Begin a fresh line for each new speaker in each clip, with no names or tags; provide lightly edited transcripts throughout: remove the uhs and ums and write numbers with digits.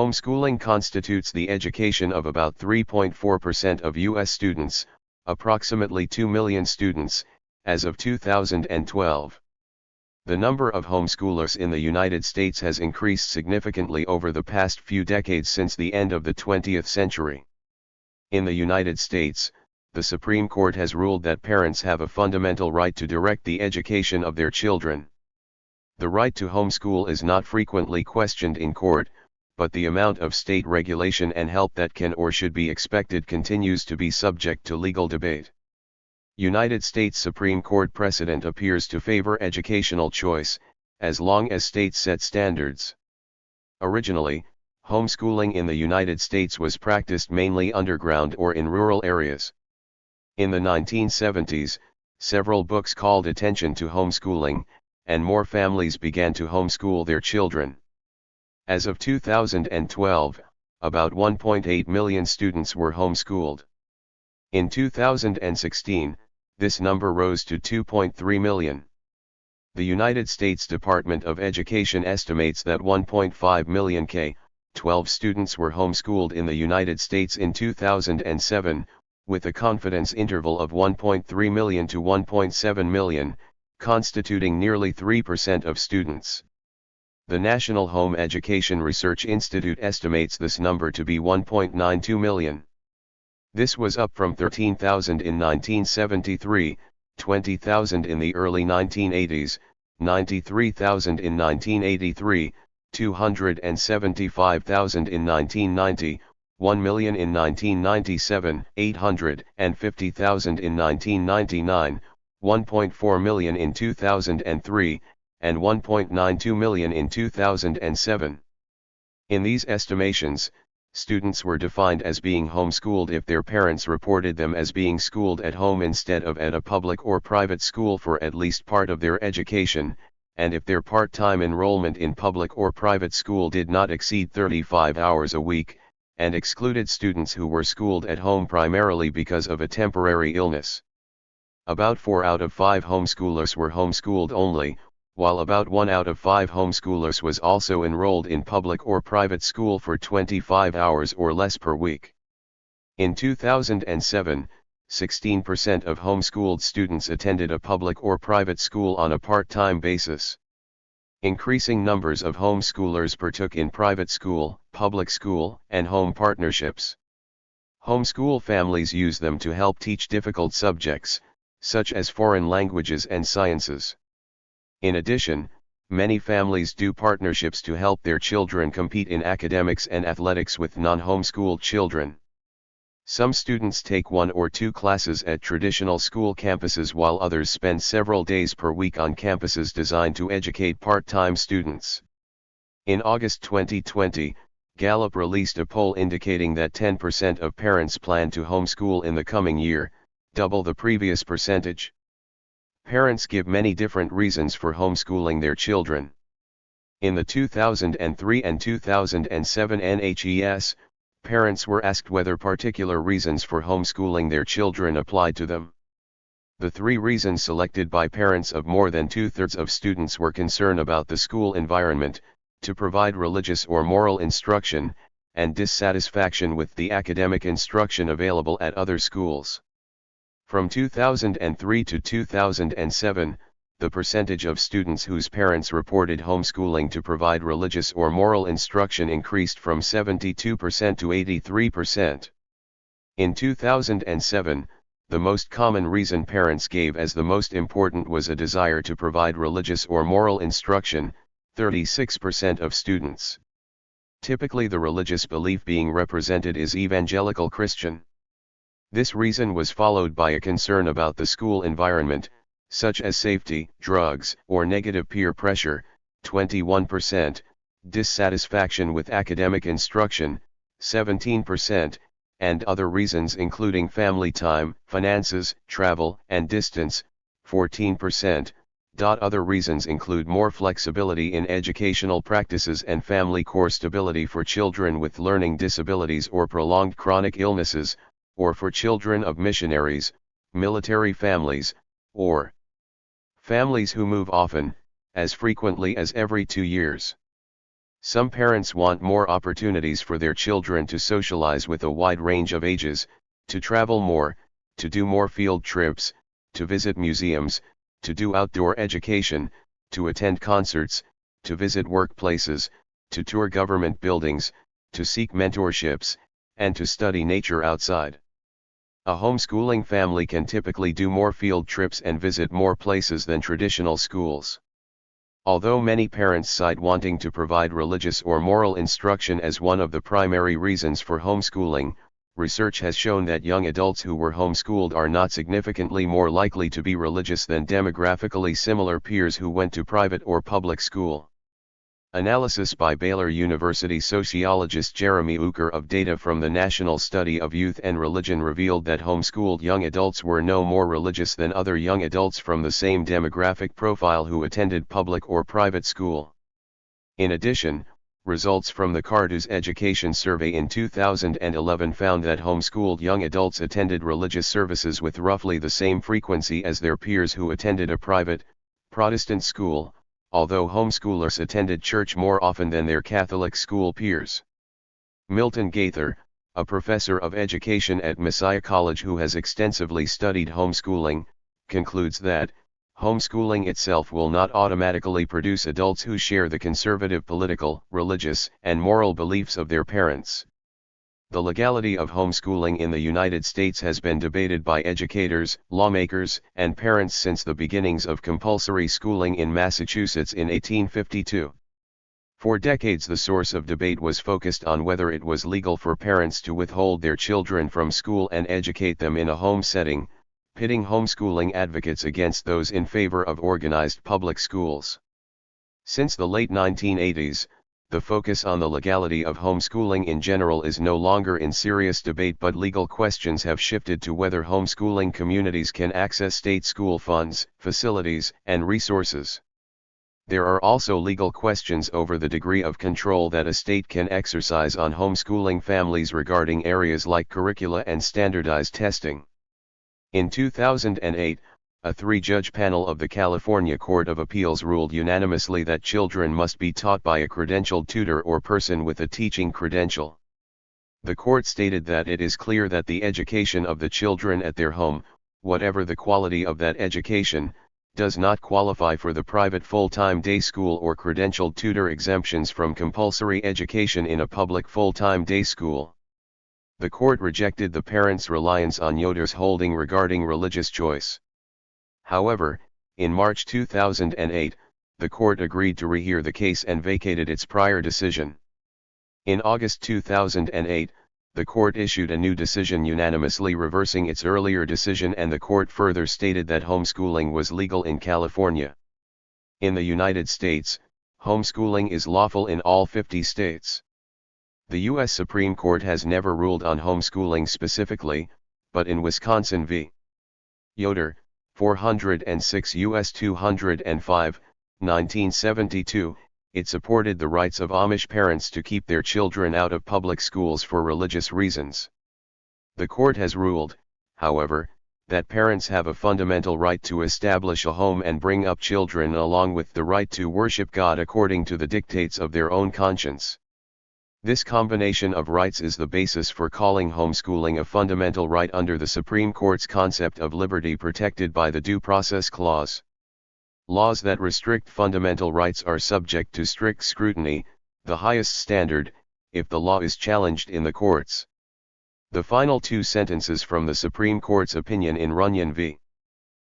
Homeschooling constitutes the education of about 3.4% of U.S. students, approximately 2 million students, as of 2012. The number of homeschoolers in the United States has increased significantly over the past few decades since the end of the 20th century. In the United States, the Supreme Court has ruled that parents have a fundamental right to direct the education of their children. The right to homeschool is not frequently questioned in court, but the amount of state regulation and help that can or should be expected continues to be subject to legal debate. United States Supreme Court precedent appears to favor educational choice, as long as states set standards. Originally, homeschooling in the United States was practiced mainly underground or in rural areas. In the 1970s, several books called attention to homeschooling, and more families began to homeschool their children. As of 2012, about 1.8 million students were homeschooled. In 2016, this number rose to 2.3 million. The United States Department of Education estimates that 1.5 million K-12 students were homeschooled in the United States in 2007, with a confidence interval of 1.3 million to 1.7 million, constituting nearly 3% of students. The National Home Education Research Institute estimates this number to be 1.92 million. This was up from 13,000 in 1973, 20,000 in the early 1980s, 93,000 in 1983, 275,000 in 1990, 1 million in 1997, 850,000 in 1999, 1.4 million in 2003, and 1.92 million in 2007. In these estimations, students were defined as being homeschooled if their parents reported them as being schooled at home instead of at a public or private school for at least part of their education, and if their part-time enrollment in public or private school did not exceed 35 hours a week, and excluded students who were schooled at home primarily because of a temporary illness. About 4 out of 5 homeschoolers were homeschooled only, while about 1 out of 5 homeschoolers was also enrolled in public or private school for 25 hours or less per week. In 2007, 16% of homeschooled students attended a public or private school on a part-time basis. Increasing numbers of homeschoolers partook in private school, public school, and home partnerships. Homeschool families use them to help teach difficult subjects, such as foreign languages and sciences. In addition, many families do partnerships to help their children compete in academics and athletics with non-homeschooled children. Some students take 1 or 2 classes at traditional school campuses while others spend several days per week on campuses designed to educate part-time students. In August 2020, Gallup released a poll indicating that 10% of parents plan to homeschool in the coming year, double the previous percentage. Parents give many different reasons for homeschooling their children. In the 2003 and 2007 NHES, parents were asked whether particular reasons for homeschooling their children applied to them. The 3 reasons selected by parents of more than 2/3 of students were concern about the school environment, to provide religious or moral instruction, and dissatisfaction with the academic instruction available at other schools. From 2003 to 2007, the percentage of students whose parents reported homeschooling to provide religious or moral instruction increased from 72% to 83%. In 2007, the most common reason parents gave as the most important was a desire to provide religious or moral instruction, 36% of students. Typically the religious belief being represented is evangelical Christian. This reason was followed by a concern about the school environment, such as safety, drugs, or negative peer pressure, 21%, dissatisfaction with academic instruction, 17%, and other reasons including family time, finances, travel, and distance, 14%. Other reasons include more flexibility in educational practices and family core stability for children with learning disabilities or prolonged chronic illnesses, or for children of missionaries, military families, or families who move often, as frequently as every 2 years. Some parents want more opportunities for their children to socialize with a wide range of ages, to travel more, to do more field trips, to visit museums, to do outdoor education, to attend concerts, to visit workplaces, to tour government buildings, to seek mentorships, and to study nature outside. A homeschooling family can typically do more field trips and visit more places than traditional schools. Although many parents cite wanting to provide religious or moral instruction as one of the primary reasons for homeschooling, research has shown that young adults who were homeschooled are not significantly more likely to be religious than demographically similar peers who went to private or public school. Analysis by Baylor University sociologist Jeremy Uker of data from the National Study of Youth and Religion revealed that homeschooled young adults were no more religious than other young adults from the same demographic profile who attended public or private school. In addition, results from the Cardus Education Survey in 2011 found that homeschooled young adults attended religious services with roughly the same frequency as their peers who attended a private, Protestant school, although homeschoolers attended church more often than their Catholic school peers. Milton Gaither, a professor of education at Messiah College who has extensively studied homeschooling, concludes that, homeschooling itself will not automatically produce adults who share the conservative political, religious, and moral beliefs of their parents. The legality of homeschooling in the United States has been debated by educators, lawmakers, and parents since the beginnings of compulsory schooling in Massachusetts in 1852. For decades the source of debate was focused on whether it was legal for parents to withhold their children from school and educate them in a home setting, pitting homeschooling advocates against those in favor of organized public schools. Since the late 1980s, the focus on the legality of homeschooling in general is no longer in serious debate, but legal questions have shifted to whether homeschooling communities can access state school funds, facilities, and resources. There are also legal questions over the degree of control that a state can exercise on homeschooling families regarding areas like curricula and standardized testing. In 2008, a three-judge panel of the California Court of Appeals ruled unanimously that children must be taught by a credentialed tutor or person with a teaching credential. The court stated that it is clear that the education of the children at their home, whatever the quality of that education, does not qualify for the private full-time day school or credentialed tutor exemptions from compulsory education in a public full-time day school. The court rejected the parents' reliance on Yoder's holding regarding religious choice. However, in March 2008, the court agreed to rehear the case and vacated its prior decision. In August 2008, the court issued a new decision unanimously reversing its earlier decision, and the court further stated that homeschooling was legal in California. In the United States, homeschooling is lawful in all 50 states. The U.S. Supreme Court has never ruled on homeschooling specifically, but in Wisconsin v. Yoder, 406 U.S. 205, 1972, it supported the rights of Amish parents to keep their children out of public schools for religious reasons. The court has ruled, however, that parents have a fundamental right to establish a home and bring up children along with the right to worship God according to the dictates of their own conscience. This combination of rights is the basis for calling homeschooling a fundamental right under the Supreme Court's concept of liberty protected by the Due Process Clause. Laws that restrict fundamental rights are subject to strict scrutiny, the highest standard, if the law is challenged in the courts. The final two sentences from the Supreme Court's opinion in Runyon v.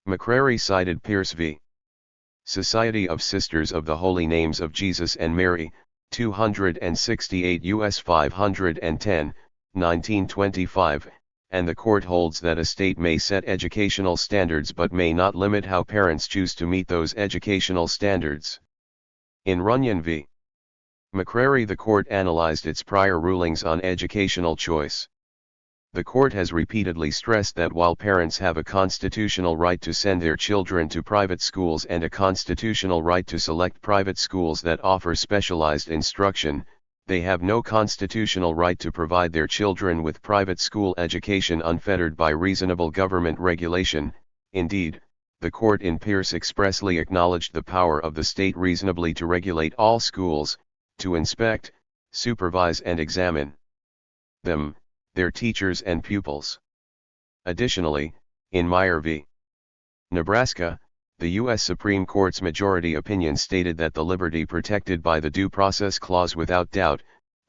McCrary cited Pierce v. Society of Sisters of the Holy Names of Jesus and Mary, 268 U.S. 510, 1925, and the court holds that a state may set educational standards but may not limit how parents choose to meet those educational standards. In Runyon v. McCrary, the court analyzed its prior rulings on educational choice. The court has repeatedly stressed that while parents have a constitutional right to send their children to private schools and a constitutional right to select private schools that offer specialized instruction, they have no constitutional right to provide their children with private school education unfettered by reasonable government regulation. Indeed, the court in Pierce expressly acknowledged the power of the state reasonably to regulate all schools, to inspect, supervise and examine them, their teachers and pupils. Additionally, in NHERI v. Nebraska, the U.S. Supreme Court's majority opinion stated that the liberty protected by the Due Process Clause without doubt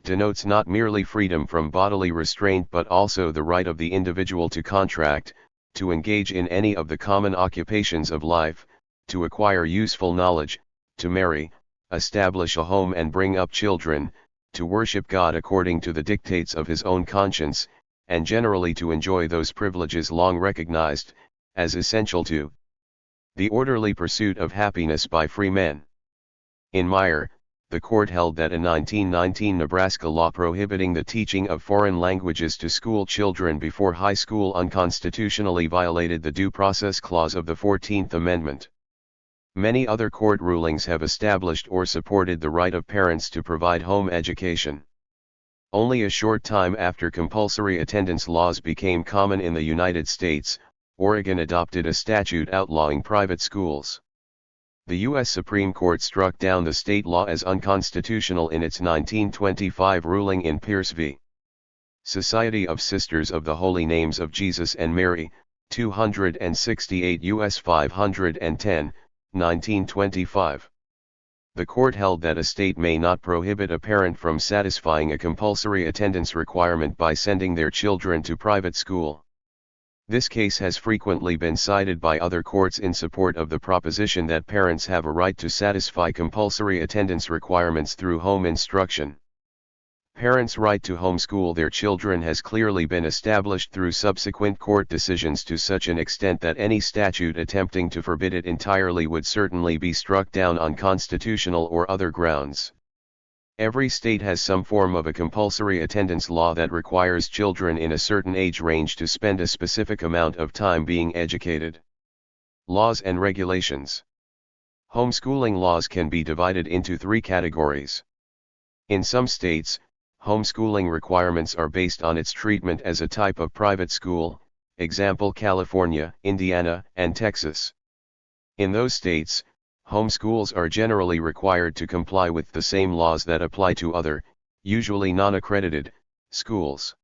denotes not merely freedom from bodily restraint but also the right of the individual to contract, to engage in any of the common occupations of life, to acquire useful knowledge, to marry, establish a home and bring up children, to worship God according to the dictates of his own conscience, and generally to enjoy those privileges long recognized as essential to the orderly pursuit of happiness by free men. In NHERI, the court held that a 1919 Nebraska law prohibiting the teaching of foreign languages to school children before high school unconstitutionally violated the Due Process Clause of the 14th Amendment. Many other court rulings have established or supported the right of parents to provide home education. Only a short time after compulsory attendance laws became common in the United States, Oregon adopted a statute outlawing private schools. The U.S. Supreme Court struck down the state law as unconstitutional in its 1925 ruling in Pierce v. Society of Sisters of the Holy Names of Jesus and Mary, 268 U.S. 510, 1925. The court held that a state may not prohibit a parent from satisfying a compulsory attendance requirement by sending their children to private school. This case has frequently been cited by other courts in support of the proposition that parents have a right to satisfy compulsory attendance requirements through home instruction. Parents' right to homeschool their children has clearly been established through subsequent court decisions to such an extent that any statute attempting to forbid it entirely would certainly be struck down on constitutional or other grounds. Every state has some form of a compulsory attendance law that requires children in a certain age range to spend a specific amount of time being educated. Laws and regulations. Homeschooling laws can be divided into three categories. In some states, homeschooling requirements are based on its treatment as a type of private school, example California, Indiana, and Texas. In those states, homeschools are generally required to comply with the same laws that apply to other, usually non-accredited, schools.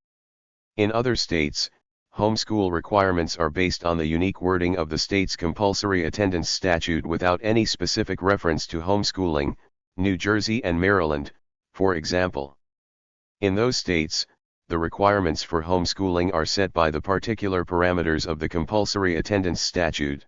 In other states, homeschool requirements are based on the unique wording of the state's compulsory attendance statute without any specific reference to homeschooling, New Jersey and Maryland, for example. In those states, the requirements for homeschooling are set by the particular parameters of the compulsory attendance statute.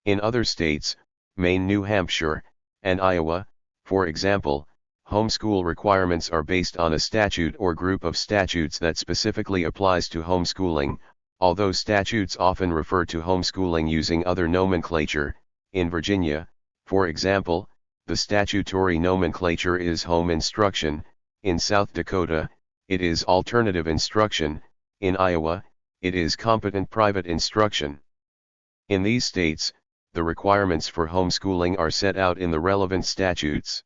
In other states, Maine, New Hampshire, and Iowa, for example, homeschool requirements are based on a statute or group of statutes that specifically applies to homeschooling, although statutes often refer to homeschooling using other nomenclature. In Virginia, for example, the statutory nomenclature is home instruction. In South Dakota, it is alternative instruction. In Iowa, it is competent private instruction. In these states, the requirements for homeschooling are set out in the relevant statutes.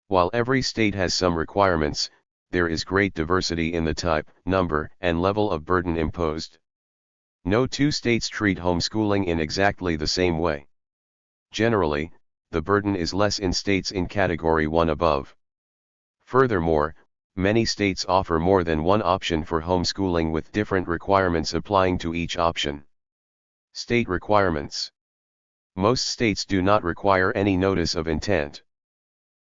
While every state has some requirements, there is great diversity in the type, number, and level of burden imposed. No two states treat homeschooling in exactly the same way. Generally, the burden is less in states in Category 1 above. Furthermore, many states offer more than one option for homeschooling with different requirements applying to each option. State requirements. Most states do not require any notice of intent.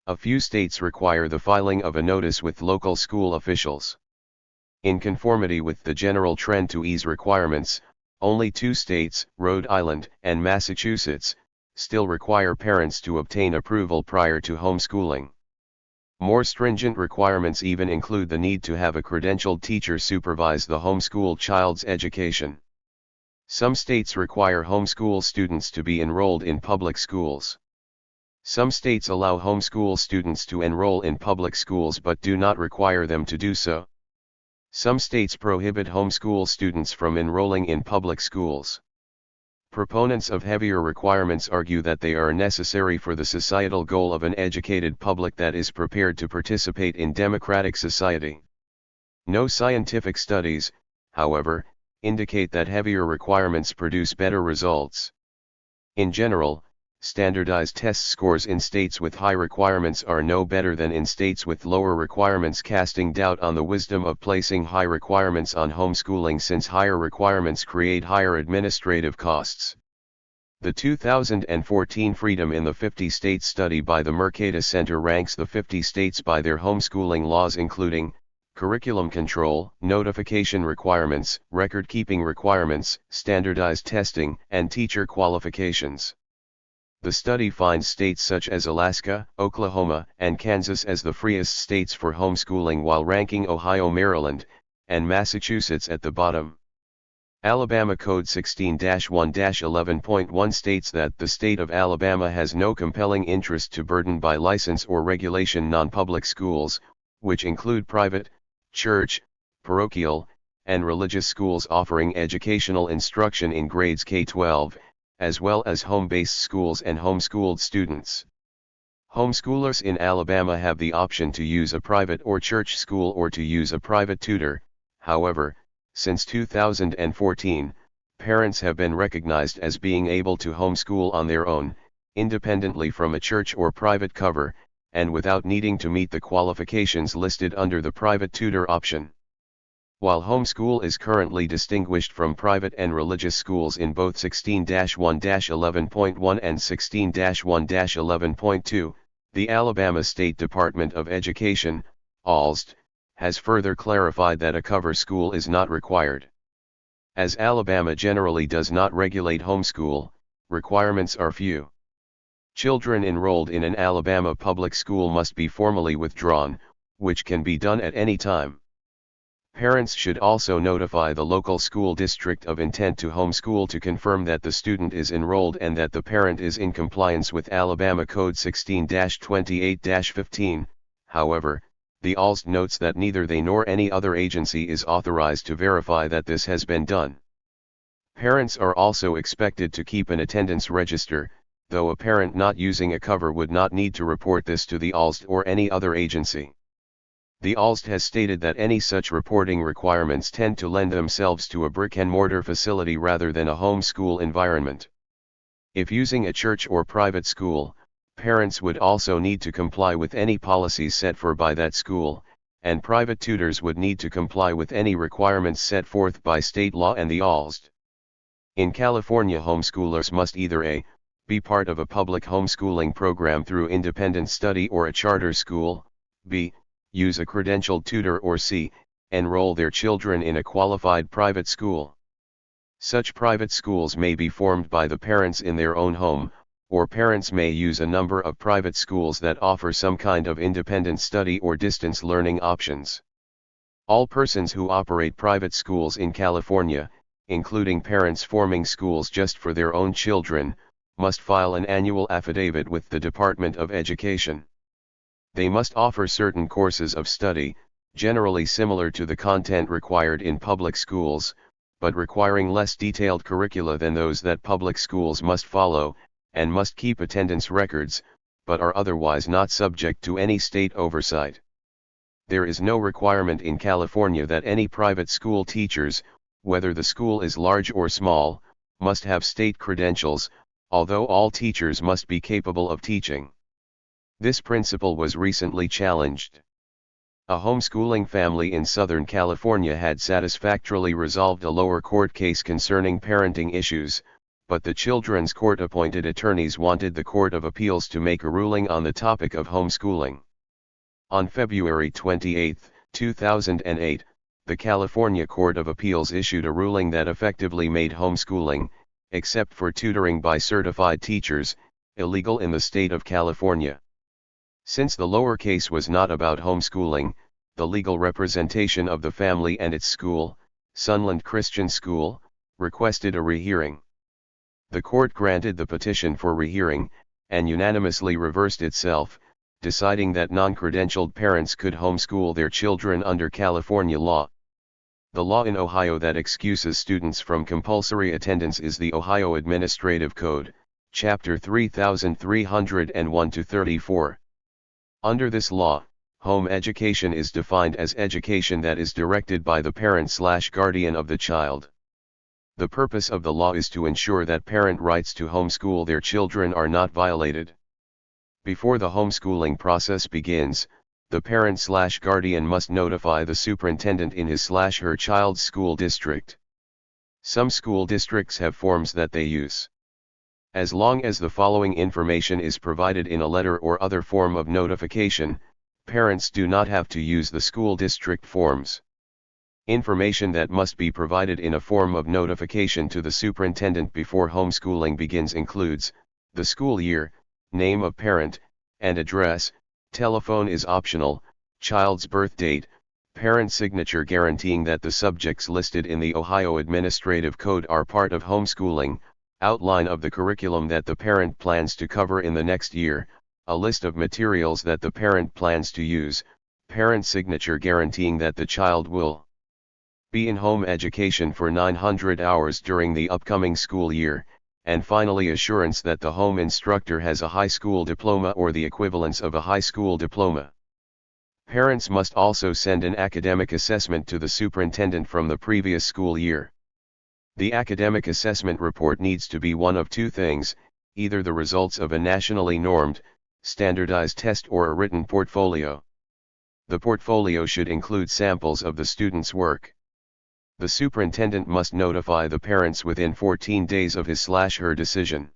A few states require the filing of a notice with local school officials. In conformity with the general trend to ease requirements, only 2 states, Rhode Island and Massachusetts, still require parents to obtain approval prior to homeschooling. More stringent requirements even include the need to have a credentialed teacher supervise the homeschooled child's education. Some states require homeschool students to be enrolled in public schools. Some states allow homeschool students to enroll in public schools but do not require them to do so. Some states prohibit homeschool students from enrolling in public schools. Proponents of heavier requirements argue that they are necessary for the societal goal of an educated public that is prepared to participate in democratic society. No scientific studies, however, indicate that heavier requirements produce better results. In general, Standardized test scores in states with high requirements are no better than in states with lower requirements, casting doubt on the wisdom of placing high requirements on homeschooling, since higher requirements create higher administrative costs. The 2014 Freedom in the 50 States study by the Mercatus Center ranks the 50 states by their homeschooling laws, including curriculum control, notification requirements, record-keeping requirements, standardized testing, and teacher qualifications. The study finds states such as Alaska, Oklahoma, and Kansas as the freest states for homeschooling, while ranking Ohio, Maryland, and Massachusetts at the bottom. Alabama Code 16-1-11.1 states that the state of Alabama has no compelling interest to burden by license or regulation non-public schools, which include private, church, parochial, and religious schools offering educational instruction in grades K-12, as well as home-based schools and homeschooled students. Homeschoolers in Alabama have the option to use a private or church school or to use a private tutor. However, since 2014, parents have been recognized as being able to homeschool on their own, independently from a church or private cover, and without needing to meet the qualifications listed under the private tutor option. While homeschool is currently distinguished from private and religious schools in both 16-1-11.1 and 16-1-11.2, the Alabama State Department of Education, ALSD, has further clarified that a cover school is not required. As Alabama generally does not regulate homeschool, requirements are few. Children enrolled in an Alabama public school must be formally withdrawn, which can be done at any time. Parents should also notify the local school district of intent to homeschool to confirm that the student is enrolled and that the parent is in compliance with Alabama Code 16-28-15. However, the ALSD notes that neither they nor any other agency is authorized to verify that this has been done. Parents are also expected to keep an attendance register, though a parent not using a cover would not need to report this to the ALSD or any other agency. The ALSD has stated that any such reporting requirements tend to lend themselves to a brick-and-mortar facility rather than a homeschool environment. If using a church or private school, parents would also need to comply with any policies set forth by that school, and private tutors would need to comply with any requirements set forth by state law and the ALSD. In California, homeschoolers must either a. be part of a public homeschooling program through independent study or a charter school, b. use a credentialed tutor, or c. enroll their children in a qualified private school. Such private schools may be formed by the parents in their own home, or parents may use a number of private schools that offer some kind of independent study or distance learning options. All persons who operate private schools in California, including parents forming schools just for their own children, must file an annual affidavit with the Department of Education. They must offer certain courses of study, generally similar to the content required in public schools, but requiring less detailed curricula than those that public schools must follow, and must keep attendance records, but are otherwise not subject to any state oversight. There is no requirement in California that any private school teachers, whether the school is large or small, must have state credentials, although all teachers must be capable of teaching. This principle was recently challenged. A homeschooling family in Southern California had satisfactorily resolved a lower court case concerning parenting issues, but the children's court-appointed attorneys wanted the Court of Appeals to make a ruling on the topic of homeschooling. On February 28, 2008, the California Court of Appeals issued a ruling that effectively made homeschooling, except for tutoring by certified teachers, illegal in the state of California. Since the lower case was not about homeschooling, the legal representation of the family and its school, Sunland Christian School, requested a rehearing. The court granted the petition for rehearing, and unanimously reversed itself, deciding that non-credentialed parents could homeschool their children under California law. The law in Ohio that excuses students from compulsory attendance is the Ohio Administrative Code, Chapter 3301-34. Under this law, home education is defined as education that is directed by the parent/guardian of the child. The purpose of the law is to ensure that parent rights to homeschool their children are not violated. Before the homeschooling process begins, the parent/guardian must notify the superintendent in his/her child's school district. Some school districts have forms that they use. As long as the following information is provided in a letter or other form of notification, parents do not have to use the school district forms. Information that must be provided in a form of notification to the superintendent before homeschooling begins includes the school year, name of parent, and address. Telephone is optional, child's birth date, parent signature guaranteeing that the subjects listed in the Ohio Administrative Code are part of homeschooling, outline of the curriculum that the parent plans to cover in the next year, a list of materials that the parent plans to use, parent signature guaranteeing that the child will be in home education for 900 hours during the upcoming school year, and finally assurance that the home instructor has a high school diploma or the equivalence of a high school diploma. Parents must also send an academic assessment to the superintendent from the previous school year. The academic assessment report needs to be one of two things, either the results of a nationally normed, standardized test or a written portfolio. The portfolio should include samples of the student's work. The superintendent must notify the parents within 14 days of his/her decision.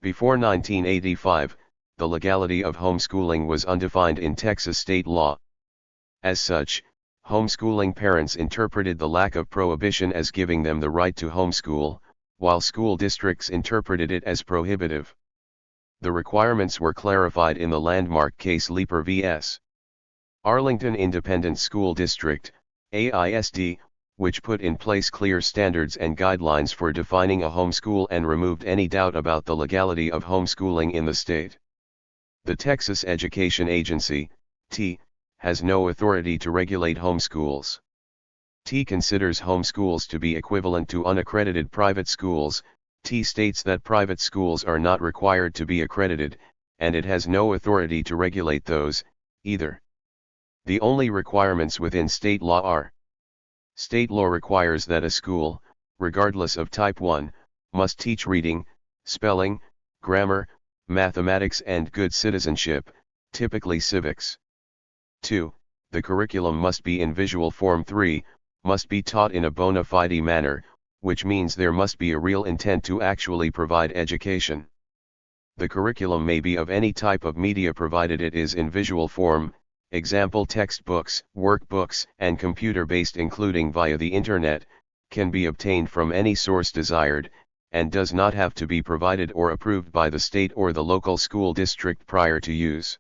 Before 1985, the legality of homeschooling was undefined in Texas state law. As such, homeschooling parents interpreted the lack of prohibition as giving them the right to homeschool, while school districts interpreted it as prohibitive. The requirements were clarified in the landmark case Leeper vs. Arlington Independent School District, AISD, which put in place clear standards and guidelines for defining a homeschool and removed any doubt about the legality of homeschooling in the state. The Texas Education Agency, T, has no authority to regulate homeschools. T considers homeschools to be equivalent to unaccredited private schools. T states that private schools are not required to be accredited, and it has no authority to regulate those, either. The only requirements within state law are: state law requires that a school, regardless of type 1, must teach reading, spelling, grammar, mathematics and good citizenship, typically civics. 2. The curriculum must be in visual form. 3. Must be taught in a bona fide manner, which means there must be a real intent to actually provide education. The curriculum may be of any type of media provided it is in visual form, example textbooks, workbooks, and computer-based including via the internet, can be obtained from any source desired, and does not have to be provided or approved by the state or the local school district prior to use.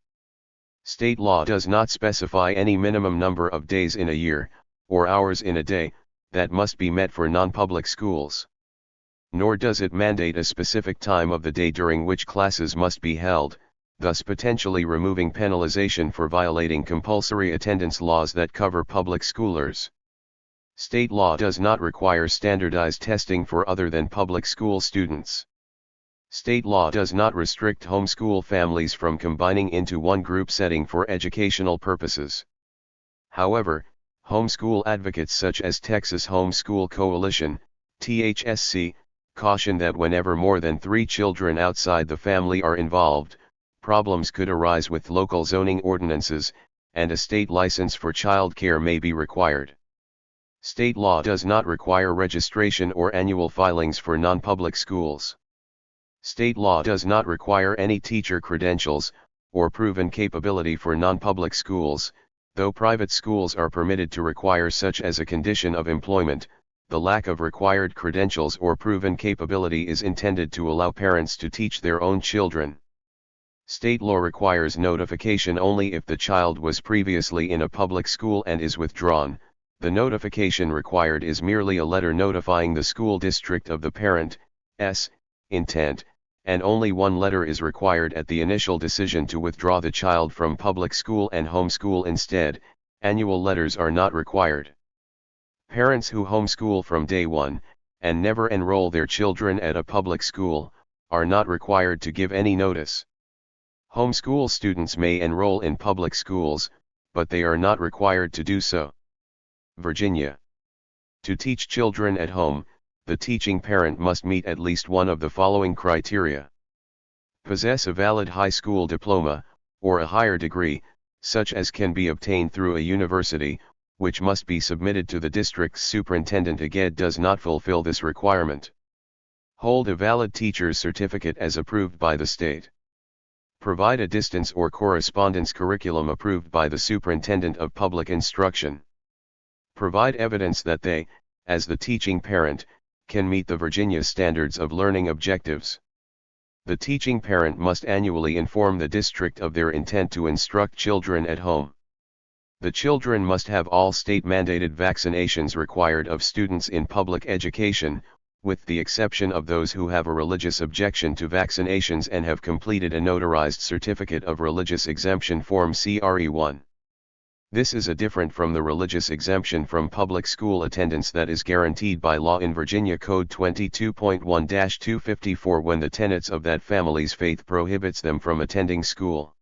State law does not specify any minimum number of days in a year, or hours in a day, that must be met for non-public schools. Nor does it mandate a specific time of the day during which classes must be held, thus potentially removing penalization for violating compulsory attendance laws that cover public schoolers. State law does not require standardized testing for other than public school students. State law does not restrict homeschool families from combining into one group setting for educational purposes. However, homeschool advocates such as Texas Homeschool Coalition, THSC, caution that whenever more than 3 children outside the family are involved, problems could arise with local zoning ordinances, and a state license for child care may be required. State law does not require registration or annual filings for non-public schools. State law does not require any teacher credentials, or proven capability for non-public schools, though private schools are permitted to require such as a condition of employment. The lack of required credentials or proven capability is intended to allow parents to teach their own children. State law requires notification only if the child was previously in a public school and is withdrawn. The notification required is merely a letter notifying the school district of the parent's intent, and only one letter is required at the initial decision to withdraw the child from public school and homeschool instead. Annual letters are not required. Parents who homeschool from day one, and never enroll their children at a public school, are not required to give any notice. Homeschool students may enroll in public schools, but they are not required to do so. Virginia. To teach children at home, the teaching parent must meet at least one of the following criteria. Possess a valid high school diploma, or a higher degree, such as can be obtained through a university, which must be submitted to the district's superintendent. Again, does not fulfill this requirement. Hold a valid teacher's certificate as approved by the state. Provide a distance or correspondence curriculum approved by the superintendent of public instruction. Provide evidence that they, as the teaching parent, can meet the Virginia Standards of Learning objectives. The teaching parent must annually inform the district of their intent to instruct children at home. The children must have all state-mandated vaccinations required of students in public education, with the exception of those who have a religious objection to vaccinations and have completed a notarized Certificate of Religious Exemption Form CRE1. This is different from the religious exemption from public school attendance that is guaranteed by law in Virginia Code 22.1-254 when the tenets of that family's faith prohibits them from attending school.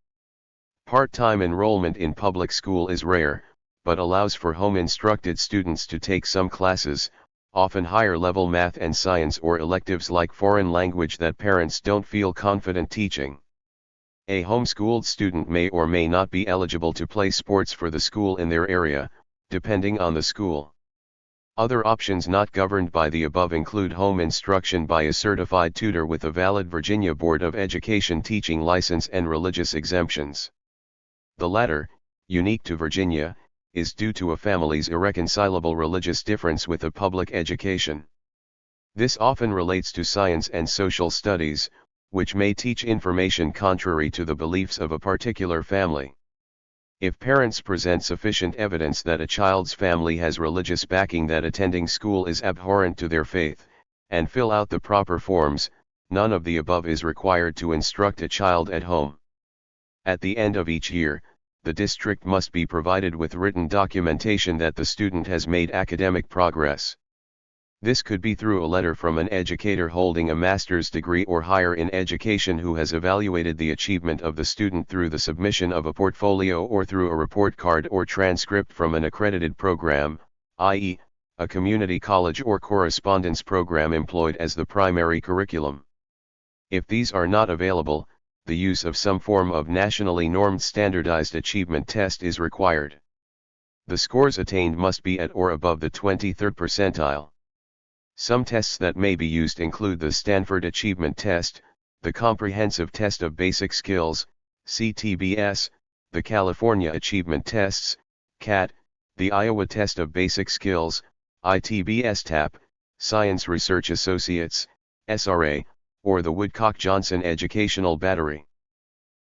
Part-time enrollment in public school is rare, but allows for home-instructed students to take some classes, often higher-level math and science or electives like foreign language that parents don't feel confident teaching. A homeschooled student may or may not be eligible to play sports for the school in their area, depending on the school. Other options not governed by the above include home instruction by a certified tutor with a valid Virginia Board of Education teaching license and religious exemptions. The latter, unique to Virginia, is due to a family's irreconcilable religious difference with a public education. This often relates to science and social studies, which may teach information contrary to the beliefs of a particular family. If parents present sufficient evidence that a child's family has religious backing that attending school is abhorrent to their faith, and fill out the proper forms, none of the above is required to instruct a child at home. At the end of each year, the district must be provided with written documentation that the student has made academic progress. This could be through a letter from an educator holding a master's degree or higher in education who has evaluated the achievement of the student through the submission of a portfolio or through a report card or transcript from an accredited program, i.e., a community college or correspondence program employed as the primary curriculum. If these are not available, the use of some form of nationally normed standardized achievement test is required. The scores attained must be at or above the 23rd percentile. Some tests that may be used include the Stanford Achievement Test, the Comprehensive Test of Basic Skills, CTBS, the California Achievement Tests, CAT, the Iowa Test of Basic Skills, ITBS-TAP, Science Research Associates, SRA, or the Woodcock-Johnson Educational Battery.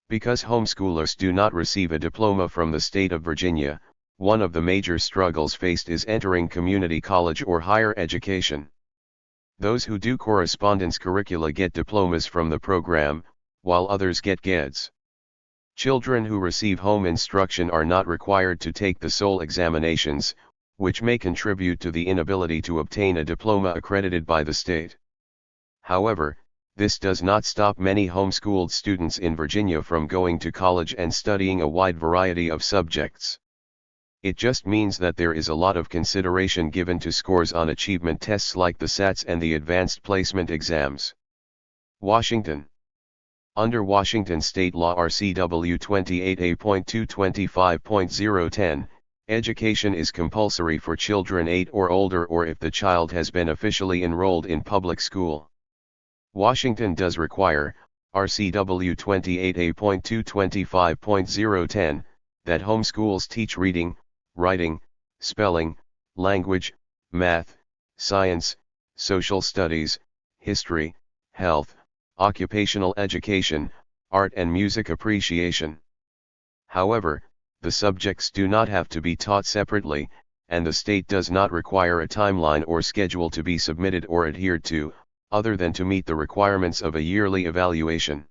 Because homeschoolers do not receive a diploma from the state of Virginia, one of the major struggles faced is entering community college or higher education. Those who do correspondence curricula get diplomas from the program, while others get GEDs. Children who receive home instruction are not required to take the SOL examinations, which may contribute to the inability to obtain a diploma accredited by the state. However, this does not stop many homeschooled students in Virginia from going to college and studying a wide variety of subjects. It just means that there is a lot of consideration given to scores on achievement tests like the SATs and the advanced placement exams. Washington. Under Washington state law RCW 28A.225.010, education is compulsory for children 8 or older or if the child has been officially enrolled in public school. Washington does require, RCW 28A.225.010, that homeschools teach reading, writing, spelling, language, math, science, social studies, history, health, occupational education, art and music appreciation. However, the subjects do not have to be taught separately, and the state does not require a timeline or schedule to be submitted or adhered to, other than to meet the requirements of a yearly evaluation.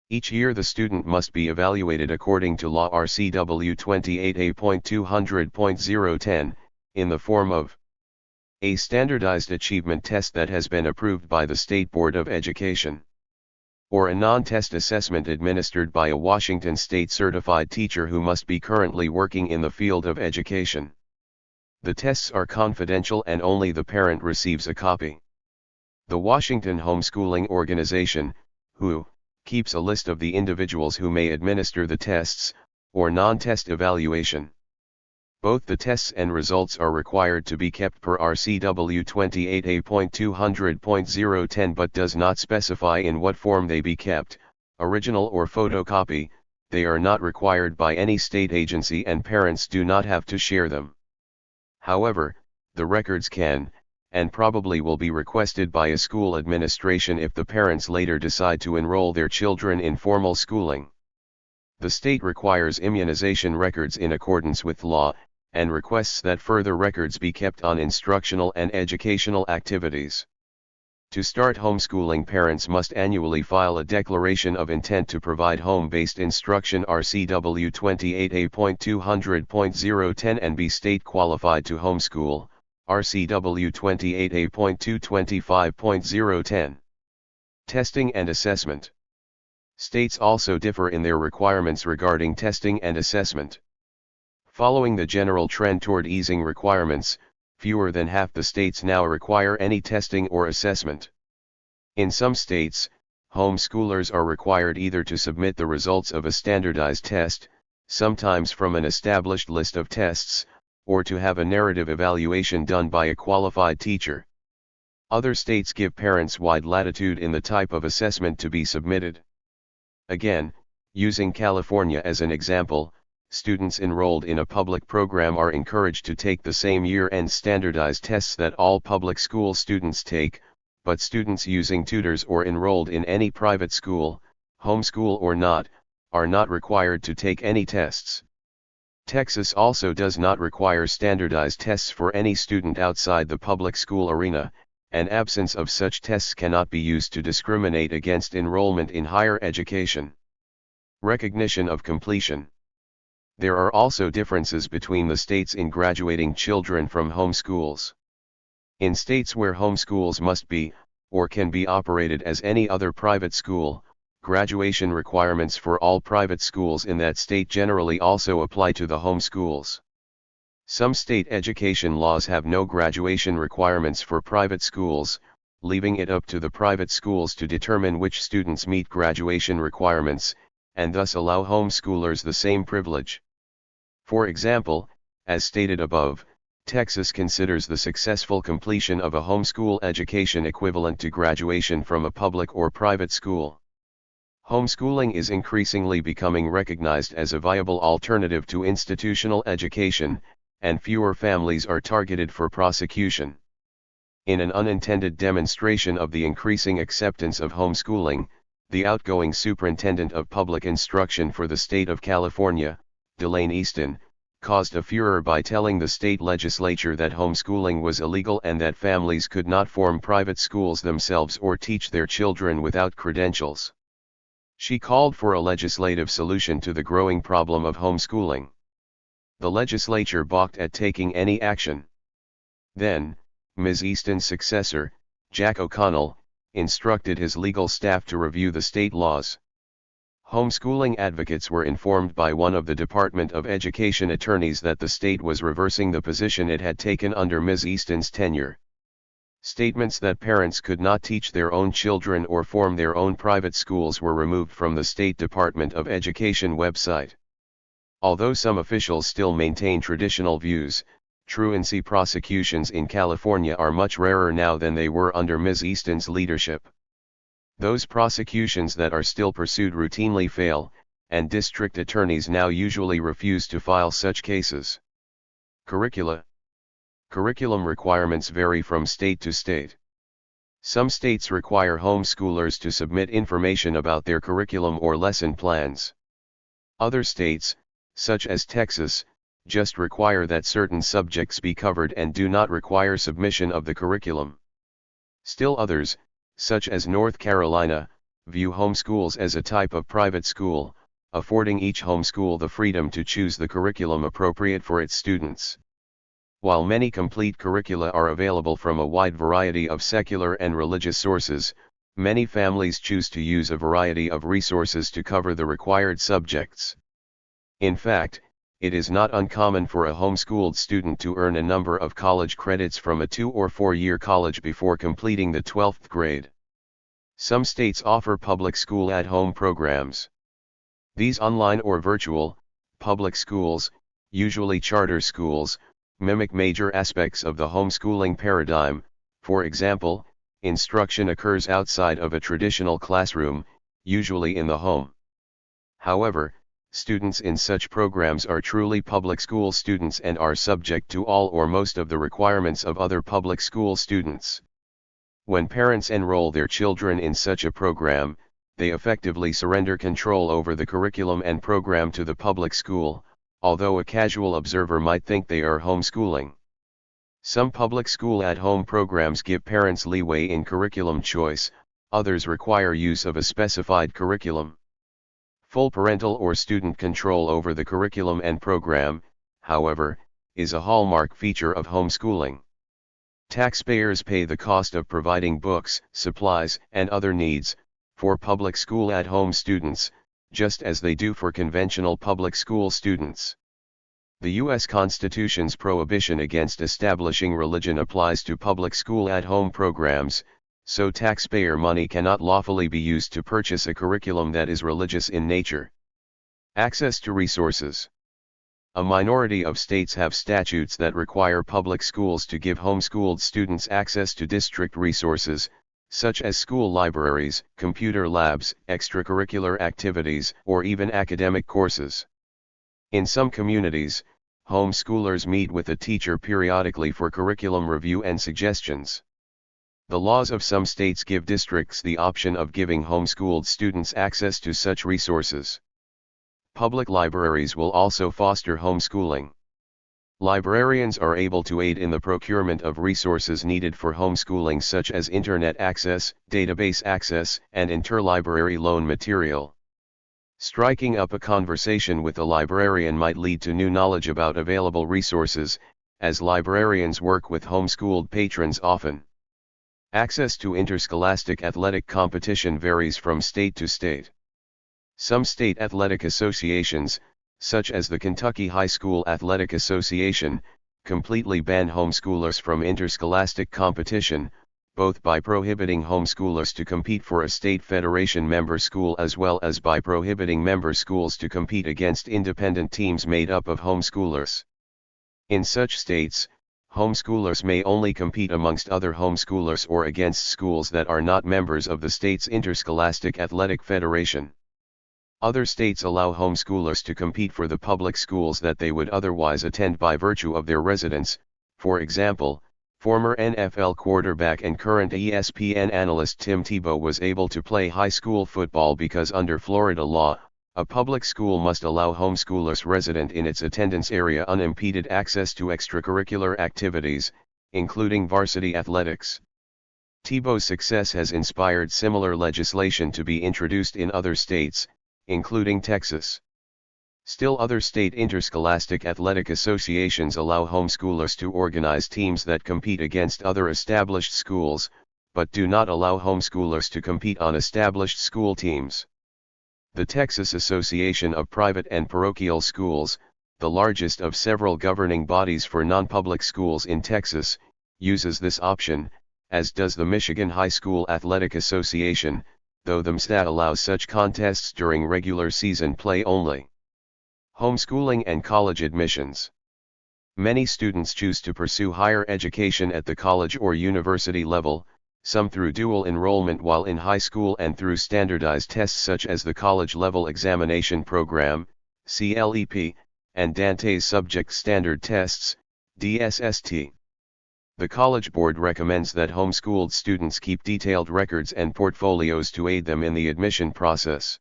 Each year the student must be evaluated according to Law RCW 28A.200.010, in the form of a standardized achievement test that has been approved by the State Board of Education, or a non-test assessment administered by a Washington State certified teacher who must be currently working in the field of education. The tests are confidential and only the parent receives a copy. The Washington Homeschooling Organization, WHO, keeps a list of the individuals who may administer the tests, or non-test evaluation. Both the tests and results are required to be kept per RCW 28A.200.010 but does not specify in what form they be kept, original or photocopy. They are not required by any state agency and parents do not have to share them. However, the records can, and probably will be requested by a school administration if the parents later decide to enroll their children in formal schooling. The state requires immunization records in accordance with law, and requests that further records be kept on instructional and educational activities. To start homeschooling, parents must annually file a declaration of intent to provide home-based instruction RCW 28A.200.010 and be state qualified to homeschool, RCW 28A.225.010. Testing and assessment. States also differ in their requirements regarding testing and assessment. Following the general trend toward easing requirements, fewer than half the states now require any testing or assessment. In some states, homeschoolers are required either to submit the results of a standardized test, sometimes from an established list of tests, or to have a narrative evaluation done by a qualified teacher. Other states give parents wide latitude in the type of assessment to be submitted. Again, using California as an example, students enrolled in a public program are encouraged to take the same year-end standardized tests that all public school students take, but students using tutors or enrolled in any private school, homeschool or not, are not required to take any tests. Texas also does not require standardized tests for any student outside the public school arena, and absence of such tests cannot be used to discriminate against enrollment in higher education. Recognition of completion. There are also differences between the states in graduating children from homeschools. In states where homeschools must be, or can be operated as any other private school, graduation requirements for all private schools in that state generally also apply to the homeschools. Some state education laws have no graduation requirements for private schools, leaving it up to the private schools to determine which students meet graduation requirements, and thus allow homeschoolers the same privilege. For example, as stated above, Texas considers the successful completion of a homeschool education equivalent to graduation from a public or private school. Homeschooling is increasingly becoming recognized as a viable alternative to institutional education, and fewer families are targeted for prosecution. In an unintended demonstration of the increasing acceptance of homeschooling, the outgoing superintendent of public instruction for the state of California, Delane Easton, caused a furor by telling the state legislature that homeschooling was illegal and that families could not form private schools themselves or teach their children without credentials. She called for a legislative solution to the growing problem of homeschooling. The legislature balked at taking any action. Then, Ms. Easton's successor, Jack O'Connell, instructed his legal staff to review the state laws. Homeschooling advocates were informed by one of the Department of Education attorneys that the state was reversing the position it had taken under Ms. Easton's tenure. Statements that parents could not teach their own children or form their own private schools were removed from the State Department of Education website. Although some officials still maintain traditional views, truancy prosecutions in California are much rarer now than they were under Ms. Easton's leadership. Those prosecutions that are still pursued routinely fail, and district attorneys now usually refuse to file such cases. Curricula. Curriculum requirements vary from state to state. Some states require homeschoolers to submit information about their curriculum or lesson plans. Other states, such as Texas, just require that certain subjects be covered and do not require submission of the curriculum. Still others, such as North Carolina, view homeschools as a type of private school, affording each homeschool the freedom to choose the curriculum appropriate for its students. While many complete curricula are available from a wide variety of secular and religious sources, many families choose to use a variety of resources to cover the required subjects. In fact, it is not uncommon for a homeschooled student to earn a number of college credits from a 2 or 4-year college before completing the 12th grade. Some states offer public school at-home programs. These online or virtual, public schools, usually charter schools, mimic major aspects of the homeschooling paradigm. For example, instruction occurs outside of a traditional classroom, usually in the home. However, students in such programs are truly public school students and are subject to all or most of the requirements of other public school students. When parents enroll their children in such a program, they effectively surrender control over the curriculum and program to the public school, although a casual observer might think they are homeschooling. Some public school at-home programs give parents leeway in curriculum choice, others require use of a specified curriculum. Full parental or student control over the curriculum and program, however, is a hallmark feature of homeschooling. Taxpayers pay the cost of providing books, supplies, and other needs for public school at-home students, just as they do for conventional public school students. The U.S. Constitution's prohibition against establishing religion applies to public school at-home programs, so taxpayer money cannot lawfully be used to purchase a curriculum that is religious in nature. Access to resources. A minority of states have statutes that require public schools to give homeschooled students access to district resources, such as school libraries, computer labs, extracurricular activities, or even academic courses. In some communities, homeschoolers meet with a teacher periodically for curriculum review and suggestions. The laws of some states give districts the option of giving homeschooled students access to such resources. Public libraries will also foster homeschooling. Librarians are able to aid in the procurement of resources needed for homeschooling, such as internet access, database access, and interlibrary loan material. Striking up a conversation with a librarian might lead to new knowledge about available resources, as librarians work with homeschooled patrons often. Access to interscholastic athletic competition varies from state to state. Some state athletic associations, such as the Kentucky High School Athletic Association, completely ban homeschoolers from interscholastic competition, both by prohibiting homeschoolers to compete for a state federation member school as well as by prohibiting member schools to compete against independent teams made up of homeschoolers. In such states, homeschoolers may only compete amongst other homeschoolers or against schools that are not members of the state's interscholastic athletic federation. Other states allow homeschoolers to compete for the public schools that they would otherwise attend by virtue of their residence. For example, former NFL quarterback and current ESPN analyst Tim Tebow was able to play high school football because under Florida law, a public school must allow homeschoolers resident in its attendance area unimpeded access to extracurricular activities, including varsity athletics. Tebow's success has inspired similar legislation to be introduced in other states, including Texas. Still, other state interscholastic athletic associations allow homeschoolers to organize teams that compete against other established schools, but do not allow homeschoolers to compete on established school teams. The Texas Association of Private and Parochial Schools, the largest of several governing bodies for non-public schools in Texas, uses this option, as does the Michigan High School Athletic Association, though the MSAT allows such contests during regular season play only. Homeschooling and college admissions. Many students choose to pursue higher education at the college or university level, some through dual enrollment while in high school and through standardized tests such as the College Level Examination Program, CLEP, and Dante's Subject Standard Tests, DSST. The College Board recommends that homeschooled students keep detailed records and portfolios to aid them in the admission process.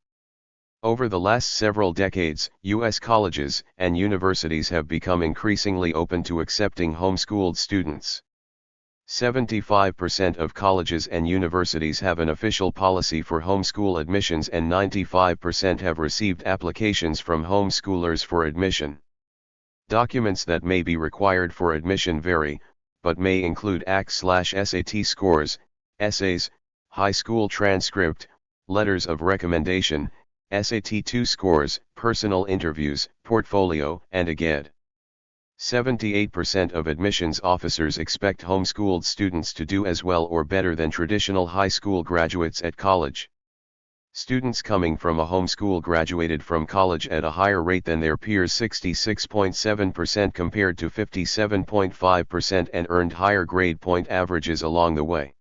Over the last several decades, U.S. colleges and universities have become increasingly open to accepting homeschooled students. 75% of colleges and universities have an official policy for homeschool admissions and 95% have received applications from homeschoolers for admission. Documents that may be required for admission vary, but may include ACT/SAT scores, essays, high school transcript, letters of recommendation, SAT-2 scores, personal interviews, portfolio, and a GED. 78% of admissions officers expect homeschooled students to do as well or better than traditional high school graduates at college. Students coming from a homeschool graduated from college at a higher rate than their peers, 66.7% compared to 57.5%, and earned higher grade point averages along the way.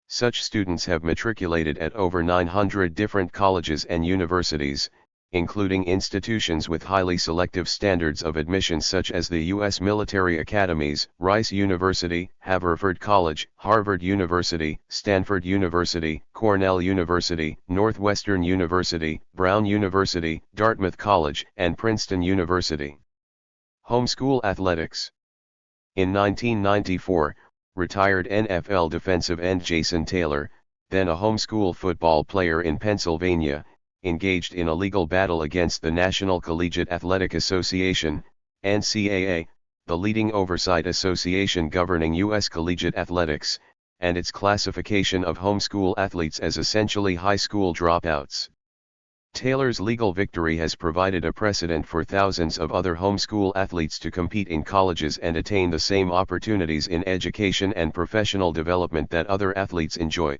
Such students have matriculated at over 900 different colleges and universities, including institutions with highly selective standards of admission such as the U.S. military academies, Rice University, Haverford College, Harvard University, Stanford University, Cornell University, Northwestern University, Brown University, Dartmouth College, and Princeton University. Homeschool athletics. In 1994, retired NFL defensive end Jason Taylor, then a homeschool football player in Pennsylvania, engaged in a legal battle against the National Collegiate Athletic Association, NCAA, the leading oversight association governing U.S. collegiate athletics, and its classification of homeschool athletes as essentially high school dropouts. Taylor's legal victory has provided a precedent for thousands of other homeschool athletes to compete in colleges and attain the same opportunities in education and professional development that other athletes enjoy.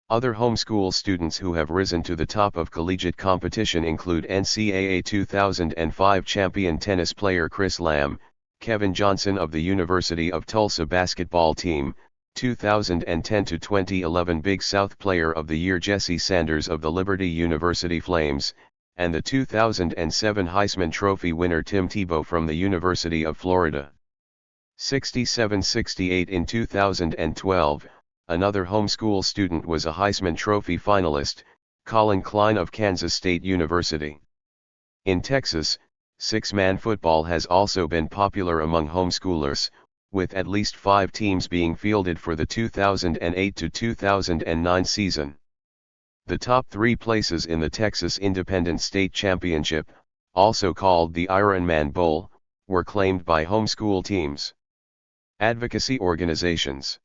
Other homeschool students who have risen to the top of collegiate competition include NCAA 2005 champion tennis player Chris Lamb, Kevin Johnson of the University of Tulsa basketball team, 2010 to 2011 Big South Player of the Year Jesse Sanders of the Liberty University Flames, and the 2007 Heisman Trophy winner Tim Tebow from the University of Florida. 67-68 in 2012. Another homeschool student was a Heisman Trophy finalist, Colin Klein of Kansas State University. In Texas, six-man football has also been popular among homeschoolers, with at least 5 teams being fielded for the 2008 to 2009 season. The top 3 places in the Texas Independent State Championship, also called the Ironman Bowl, were claimed by homeschool teams. Advocacy organizations.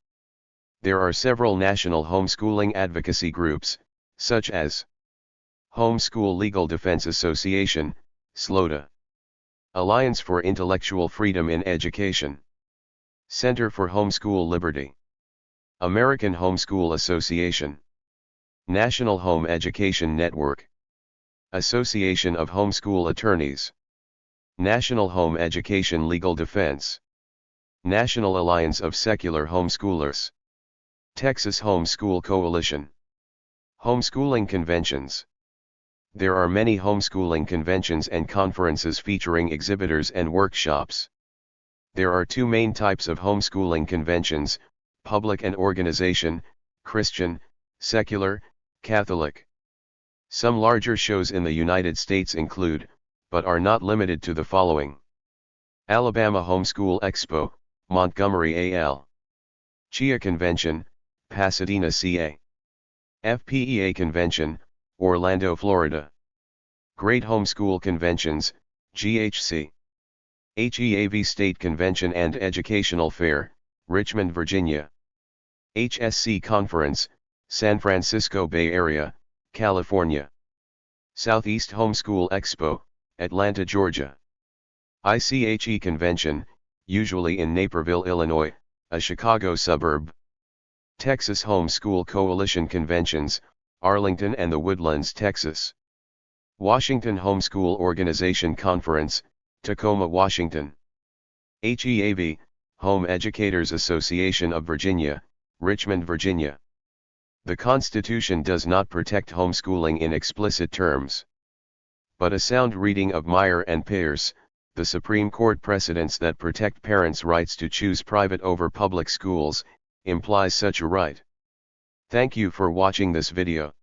There are several national homeschooling advocacy groups, such as Homeschool Legal Defense Association, SLODA, Alliance for Intellectual Freedom in Education, Center for Homeschool Liberty, American Homeschool Association, National Home Education Network, Association of Homeschool Attorneys, National Home Education Legal Defense, National Alliance of Secular Homeschoolers, Texas Homeschool Coalition. Homeschooling conventions. There are many homeschooling conventions and conferences featuring exhibitors and workshops. There are 2 main types of homeschooling conventions: public and organization, Christian, secular, Catholic. Some larger shows in the United States include, but are not limited to the following: Alabama Homeschool Expo, Montgomery, AL. CHIA Convention, Pasadena, CA. FPEA Convention, Orlando, Florida. Great Homeschool Conventions, GHC. HEAV State Convention and Educational Fair, Richmond, Virginia. HSC Conference, San Francisco Bay Area, California. Southeast Homeschool Expo, Atlanta, Georgia. ICHE Convention, usually in Naperville, Illinois, a Chicago suburb. Texas Homeschool Coalition Conventions, Arlington and the Woodlands, Texas. Washington Homeschool Organization Conference, Tacoma, Washington. HEAV, Home Educators Association of Virginia, Richmond, Virginia. The Constitution does not protect homeschooling in explicit terms. But a sound reading of Meyer and Pierce, the Supreme Court precedents that protect parents' rights to choose private over public schools, implies such a right. Thank you for watching this video.